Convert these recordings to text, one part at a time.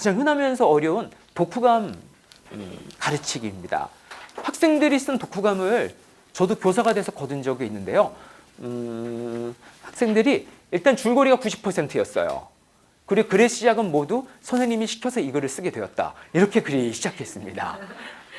가장 흔하면서 어려운 독후감 가르치기입니다. 학생들이 쓴 독후감을 저도 교사가 돼서 거둔 적이 있는데요. 학생들이 일단 줄거리가 90%였어요. 그리고 글의 시작은 모두 선생님이 시켜서 이 글을 쓰게 되었다. 이렇게 글이 시작했습니다.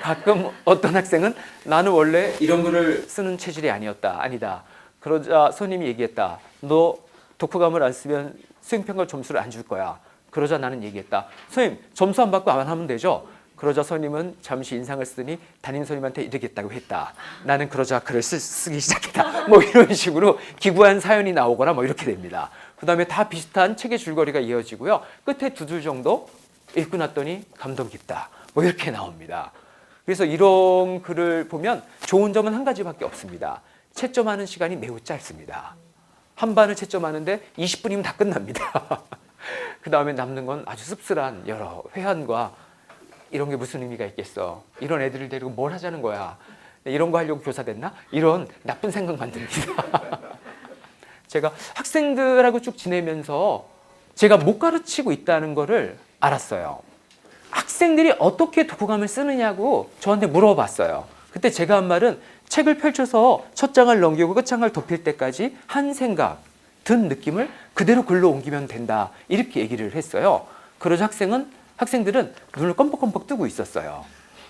가끔 어떤 학생은 나는 원래 이런 글을 쓰는 체질이 아니다. 그러자 선생님이 얘기했다. 너 독후감을 안 쓰면 수행평가 점수를 안 줄 거야. 그러자 나는 얘기했다. 선생님 점수 안 받고 안 하면 되죠? 그러자 선생님은 잠시 인상을 쓰더니 담임 선생님한테 이러겠다고 했다. 나는 그러자 글을 쓰기 시작했다. 뭐 이런 식으로 기구한 사연이 나오거나 뭐 이렇게 됩니다. 그 다음에 다 비슷한 책의 줄거리가 이어지고요. 끝에 두 줄 정도 읽고 났더니 감동 깊다. 뭐 이렇게 나옵니다. 그래서 이런 글을 보면 좋은 점은 한 가지밖에 없습니다. 채점하는 시간이 매우 짧습니다. 한 반을 채점하는데 20분이면 다 끝납니다. 그 다음에 남는 건 아주 씁쓸한 여러 회한과 이런 게 무슨 의미가 있겠어. 이런 애들을 데리고 뭘 하자는 거야. 이런 거 하려고 교사 됐나? 이런 나쁜 생각만 듭니다. 제가 학생들하고 쭉 지내면서 제가 못 가르치고 있다는 거를 알았어요. 학생들이 어떻게 독후감을 쓰느냐고 저한테 물어봤어요. 그때 제가 한 말은 책을 펼쳐서 첫 장을 넘기고 끝 장을 덮일 때까지 한 생각, 든 느낌을 그대로 글로 옮기면 된다. 이렇게 얘기를 했어요. 그러자 학생들은 눈을 껌뻑껌뻑 뜨고 있었어요.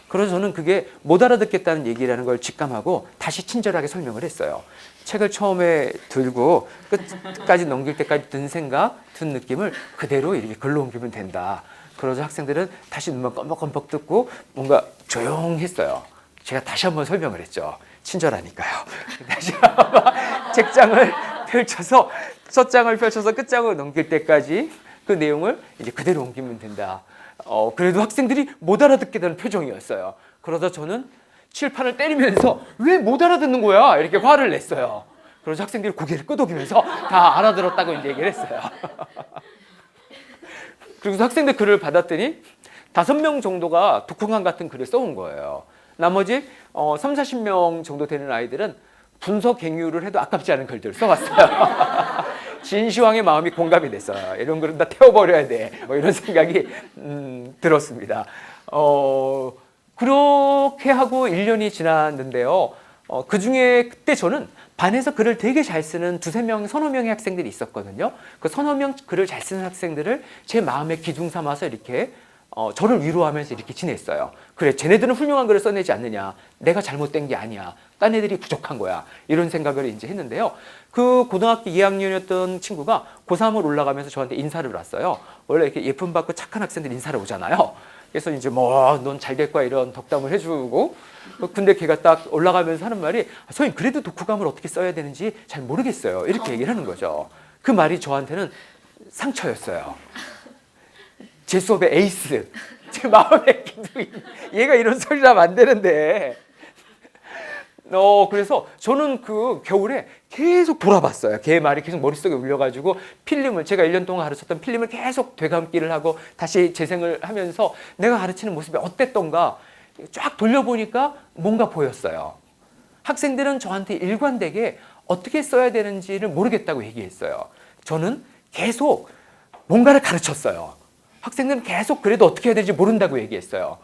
그래서 저는 그게 못 알아듣겠다는 얘기라는 걸 직감하고 다시 친절하게 설명을 했어요. 책을 처음에 들고 끝까지 넘길 때까지 든 생각, 든 느낌을 그대로 이렇게 글로 옮기면 된다. 그러자 학생들은 다시 눈만 껌뻑껌뻑 뜨고 뭔가 조용했어요. 제가 다시 한번 설명을 했죠. 친절하니까요. 다시 한번 책장을 펼쳐서 첫 장을 펼쳐서 끝 장을 넘길 때까지 그 내용을 이제 그대로 옮기면 된다. 그래도 학생들이 못 알아듣게 되는 표정이었어요. 그러다 저는 칠판을 때리면서 왜 못 알아듣는 거야? 이렇게 화를 냈어요. 그래서 학생들이 고개를 끄덕이면서 다 알아들었다고 이제 얘기를 했어요. 그리고 학생들 글을 받았더니 5명 정도가 독후감 같은 글을 써온 거예요. 나머지 3, 40명 정도 되는 아이들은 분석 갱유를 해도 아깝지 않은 글들을 써왔어요. 진시황의 마음이 공감이 됐어요. 이런 글은 다 태워버려야 돼. 뭐 이런 생각이 들었습니다. 그렇게 하고 1년이 지났는데요. 그 중에 그때 저는 반에서 글을 되게 잘 쓰는 서너 명의 학생들이 있었거든요. 그 서너 명 글을 잘 쓰는 학생들을 제 마음의 기둥 삼아서 이렇게 저를 위로하면서 이렇게 지냈어요. 그래, 쟤네들은 훌륭한 글을 써내지 않느냐. 내가 잘못된 게 아니야. 딴 애들이 부족한 거야. 이런 생각을 이제 했는데요. 그 고등학교 2학년이었던 친구가 고3을 올라가면서 저한테 인사를 왔어요. 원래 이렇게 예쁨 받고 착한 학생들 인사를 오잖아요. 그래서 이제 넌 잘 될 거야 이런 덕담을 해주고, 근데 걔가 딱 올라가면서 하는 말이 선생님 그래도 독후감을 어떻게 써야 되는지 잘 모르겠어요. 이렇게 얘기를 하는 거죠. 그 말이 저한테는 상처였어요. 제 수업의 에이스, 제 마음의 기둥이 얘가 이런 소리를 하면 안 되는데 그래서 저는 그 겨울에 계속 돌아봤어요. 걔 말이 계속 머릿속에 울려가지고 제가 1년 동안 가르쳤던 필름을 계속 되감기를 하고 다시 재생을 하면서 내가 가르치는 모습이 어땠던가 쫙 돌려보니까 뭔가 보였어요. 학생들은 저한테 일관되게 어떻게 써야 되는지를 모르겠다고 얘기했어요. 저는 계속 뭔가를 가르쳤어요. 학생들은 계속 그래도 어떻게 해야 되는지 모른다고 얘기했어요.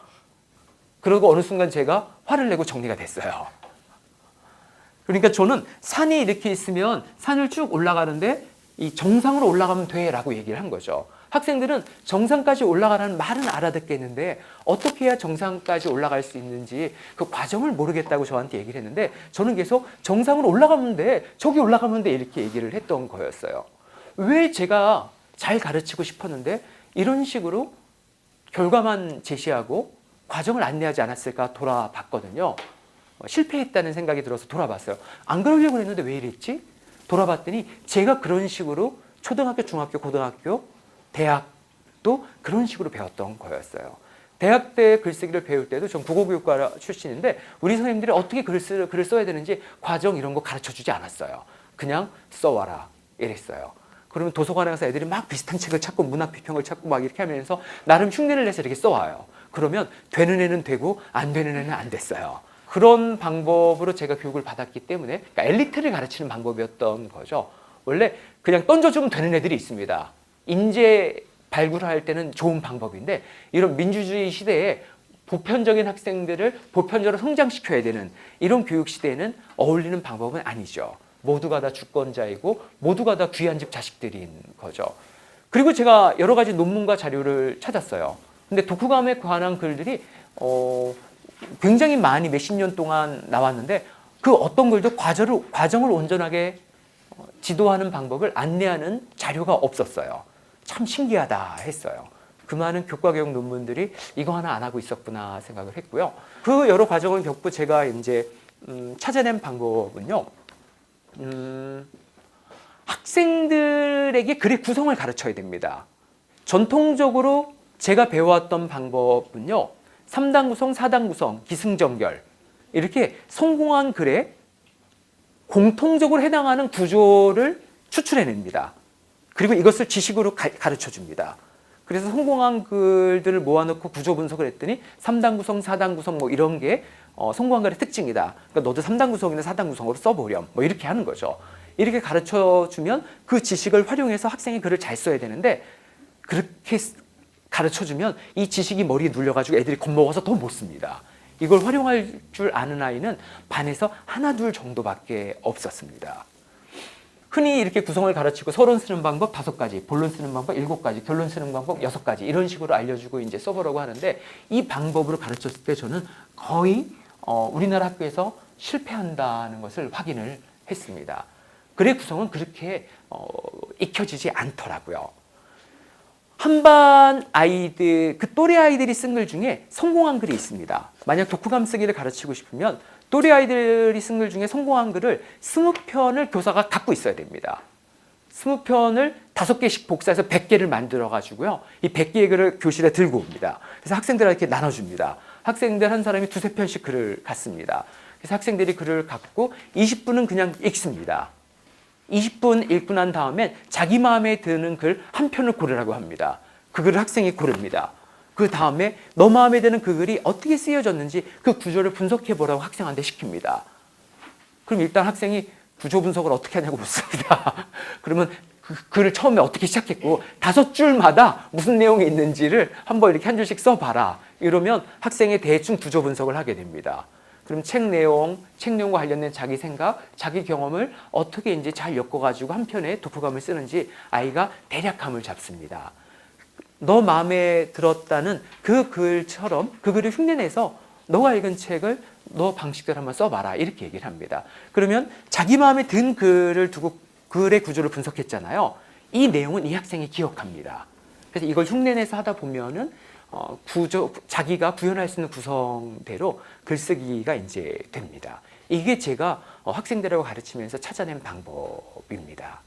그리고 어느 순간 제가 화를 내고 정리가 됐어요. 그러니까 저는 산이 이렇게 있으면 산을 쭉 올라가는데 이 정상으로 올라가면 돼 라고 얘기를 한 거죠. 학생들은 정상까지 올라가라는 말은 알아듣겠는데 어떻게 해야 정상까지 올라갈 수 있는지 그 과정을 모르겠다고 저한테 얘기를 했는데 저는 계속 정상으로 올라가면 돼, 저기 올라가면 돼 이렇게 얘기를 했던 거였어요. 왜 제가 잘 가르치고 싶었는데 이런 식으로 결과만 제시하고 과정을 안내하지 않았을까 돌아봤거든요. 실패했다는 생각이 들어서 돌아봤어요. 안 그러려고 했는데 왜 이랬지? 돌아봤더니 제가 그런 식으로 초등학교, 중학교, 고등학교, 대학도 그런 식으로 배웠던 거였어요. 대학 때 글쓰기를 배울 때도 전 국어교육과 출신인데 우리 선생님들이 어떻게 글을 써야 되는지 과정 이런 거 가르쳐주지 않았어요. 그냥 써와라 이랬어요. 그러면 도서관에 가서 애들이 막 비슷한 책을 찾고 문학 비평을 찾고 막 이렇게 하면서 나름 흉내를 내서 이렇게 써와요. 그러면 되는 애는 되고 안 되는 애는 안 됐어요. 그런 방법으로 제가 교육을 받았기 때문에 그러니까 엘리트를 가르치는 방법이었던 거죠. 원래 그냥 던져주면 되는 애들이 있습니다. 인재 발굴할 때는 좋은 방법인데 이런 민주주의 시대에 보편적인 학생들을 보편적으로 성장시켜야 되는 이런 교육 시대에는 어울리는 방법은 아니죠. 모두가 다 주권자이고 모두가 다 귀한 집 자식들인 거죠. 그리고 제가 여러 가지 논문과 자료를 찾았어요. 근데 독후감에 관한 글들이 굉장히 많이 몇십 년 동안 나왔는데 그 어떤 글도 과정을 온전하게 지도하는 방법을 안내하는 자료가 없었어요. 참 신기하다 했어요. 그 많은 교과교육 논문들이 이거 하나 안 하고 있었구나 생각을 했고요. 그 여러 과정을 겪고 제가 이제 찾아낸 방법은요. 학생들에게 글의 구성을 가르쳐야 됩니다. 전통적으로 제가 배워왔던 방법은요. 3단 구성, 4단 구성, 기승전결 이렇게 성공한 글에 공통적으로 해당하는 구조를 추출해냅니다. 그리고 이것을 지식으로 가르쳐 줍니다. 그래서 성공한 글들을 모아놓고 구조 분석을 했더니 3단 구성, 4단 구성 뭐 이런 게 성공한 글의 특징이다. 그러니까 너도 3단 구성이나 4단 구성으로 써보렴. 뭐 이렇게 하는 거죠. 이렇게 가르쳐 주면 그 지식을 활용해서 학생이 글을 잘 써야 되는데 그렇게 가르쳐 주면 이 지식이 머리에 눌려가지고 애들이 겁먹어서 더 못 씁니다. 이걸 활용할 줄 아는 아이는 반에서 하나 둘 정도밖에 없었습니다. 흔히 이렇게 구성을 가르치고 서론 쓰는 방법 5가지, 본론 쓰는 방법 7가지, 결론 쓰는 방법 6가지 이런 식으로 알려주고 이제 써보라고 하는데 이 방법으로 가르쳤을 때 저는 거의 우리나라 학교에서 실패한다는 것을 확인을 했습니다. 글의 구성은 그렇게 익혀지지 않더라고요. 한반 아이들, 그 또래 아이들이 쓴 글 중에 성공한 글이 있습니다. 만약 독후감 쓰기를 가르치고 싶으면 또래 아이들이 쓴 글 중에 성공한 글을 20편을 교사가 갖고 있어야 됩니다. 20편을 5개씩 복사해서 100개를 만들어 가지고요. 이 100개의 글을 교실에 들고 옵니다. 그래서 학생들한테 나눠줍니다. 학생들 한 사람이 2-3편씩 글을 갖습니다. 그래서 학생들이 글을 갖고 20분은 그냥 읽습니다. 20분 읽고 난 다음에 자기 마음에 드는 글 한 편을 고르라고 합니다. 그 글을 학생이 고릅니다. 그 다음에 너 마음에 드는 그 글이 어떻게 쓰여졌는지 그 구조를 분석해 보라고 학생한테 시킵니다. 그럼 일단 학생이 구조 분석을 어떻게 하냐고 묻습니다. 그러면 그 글을 처음에 어떻게 시작했고 5줄마다 무슨 내용이 있는지를 한번 이렇게 한 줄씩 써봐라. 이러면 학생이 대충 구조 분석을 하게 됩니다. 그럼 책 내용과 관련된 자기 생각, 자기 경험을 어떻게 이제 잘 엮어가지고 한 편의 독후감을 쓰는지 아이가 대략 감을 잡습니다. 너 마음에 들었다는 그 글처럼 그 글을 흉내내서 너가 읽은 책을 너 방식대로 한번 써봐라 이렇게 얘기를 합니다. 그러면 자기 마음에 든 글을 두고 글의 구조를 분석했잖아요. 이 내용은 이 학생이 기억합니다. 그래서 이걸 흉내내서 하다 보면은 자기가 구현할 수 있는 구성대로 글쓰기가 이제 됩니다. 이게 제가 학생들하고 가르치면서 찾아낸 방법입니다.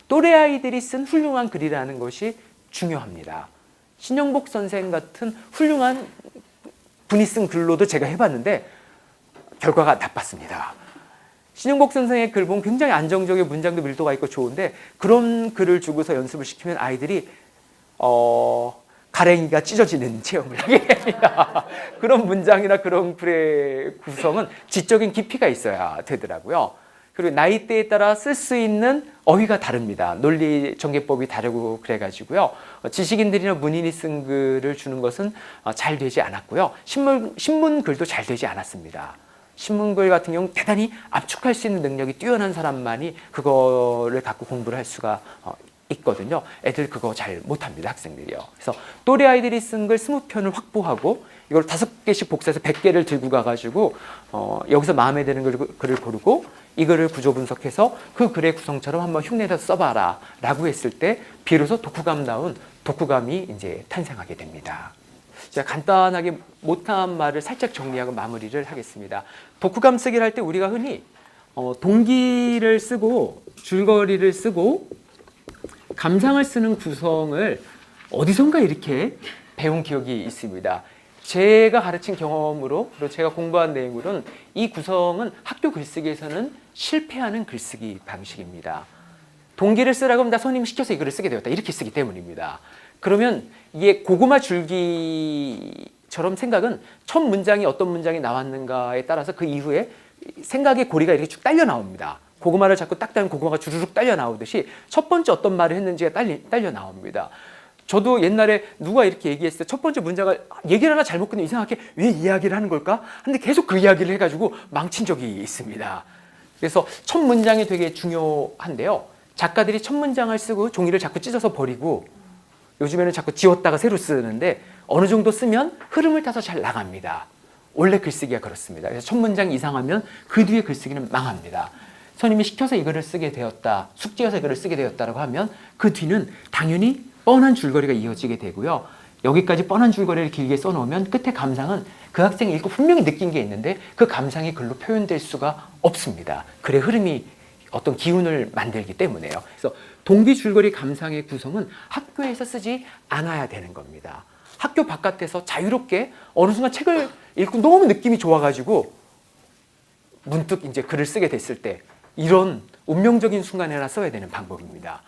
또래 아이들이 쓴 훌륭한 글이라는 것이 중요합니다. 신영복 선생 같은 훌륭한 분이 쓴 글로도 제가 해봤는데 결과가 나빴습니다. 신영복 선생의 글 보면 굉장히 안정적인 문장도 밀도가 있고 좋은데 그런 글을 주고서 연습을 시키면 아이들이 가랭이가 찢어지는 체험을 하게 됩니다. 그런 문장이나 그런 글의 구성은 지적인 깊이가 있어야 되더라고요. 그리고 나이대에 따라 쓸 수 있는 어휘가 다릅니다. 논리 전개법이 다르고 그래가지고요. 지식인들이나 문인이 쓴 글을 주는 것은 잘 되지 않았고요. 신문 글도 잘 되지 않았습니다. 신문글 같은 경우는 대단히 압축할 수 있는 능력이 뛰어난 사람만이 그거를 갖고 공부를 할 수가 있거든요. 애들 그거 잘 못합니다. 학생들이요. 그래서 또래 아이들이 쓴 글 20편을 확보하고 이걸 5개씩 복사해서 100개를 들고 가가지고 여기서 마음에 드는 글을 고르고 이 글을 구조 분석해서 그 글의 구성처럼 한번 흉내내서 써봐라 라고 했을 때 비로소 독후감다운 독후감이 이제 탄생하게 됩니다. 제가 간단하게 못한 말을 살짝 정리하고 마무리를 하겠습니다. 독후감 쓰기를 할 때 우리가 흔히 동기를 쓰고 줄거리를 쓰고 감상을 쓰는 구성을 어디선가 이렇게 배운 기억이 있습니다. 제가 가르친 경험으로 그리고 제가 공부한 내용으로는 이 구성은 학교 글쓰기에서는 실패하는 글쓰기 방식입니다. 동기를 쓰라고 하면 나 선생님이 시켜서 이거를 쓰게 되었다 이렇게 쓰기 때문입니다. 그러면 이게 고구마 줄기처럼 생각은 첫 문장이 어떤 문장이 나왔는가에 따라서 그 이후에 생각의 고리가 이렇게 쭉 딸려 나옵니다. 고구마를 잡고 딱 따면 고구마가 주르륵 딸려 나오듯이 첫 번째 어떤 말을 했는지가 딸려 나옵니다. 저도 옛날에 누가 이렇게 얘기했을 때 첫 번째 문장을 얘기를 하나 잘못 끝내면 이상하게 왜 이야기를 하는 걸까? 근데 계속 그 이야기를 해가지고 망친 적이 있습니다. 그래서 첫 문장이 되게 중요한데요. 작가들이 첫 문장을 쓰고 종이를 자꾸 찢어서 버리고 요즘에는 자꾸 지웠다가 새로 쓰는데 어느 정도 쓰면 흐름을 타서 잘 나갑니다. 원래 글쓰기가 그렇습니다. 그래서 첫 문장이 이상하면 그 뒤에 글쓰기는 망합니다. 선생님이 시켜서 이거를 쓰게 되었다, 숙제여서 이거를 쓰게 되었다라고 하면 그 뒤는 당연히 뻔한 줄거리가 이어지게 되고요. 여기까지 뻔한 줄거리를 길게 써놓으면 끝에 감상은 그 학생이 읽고 분명히 느낀 게 있는데 그 감상이 글로 표현될 수가 없습니다. 글의 흐름이 어떤 기운을 만들기 때문에요. 그래서 동기 줄거리 감상의 구성은 학교에서 쓰지 않아야 되는 겁니다. 학교 바깥에서 자유롭게 어느 순간 책을 읽고 너무 느낌이 좋아가지고 문득 이제 글을 쓰게 됐을 때 이런 운명적인 순간에나 써야 되는 방법입니다.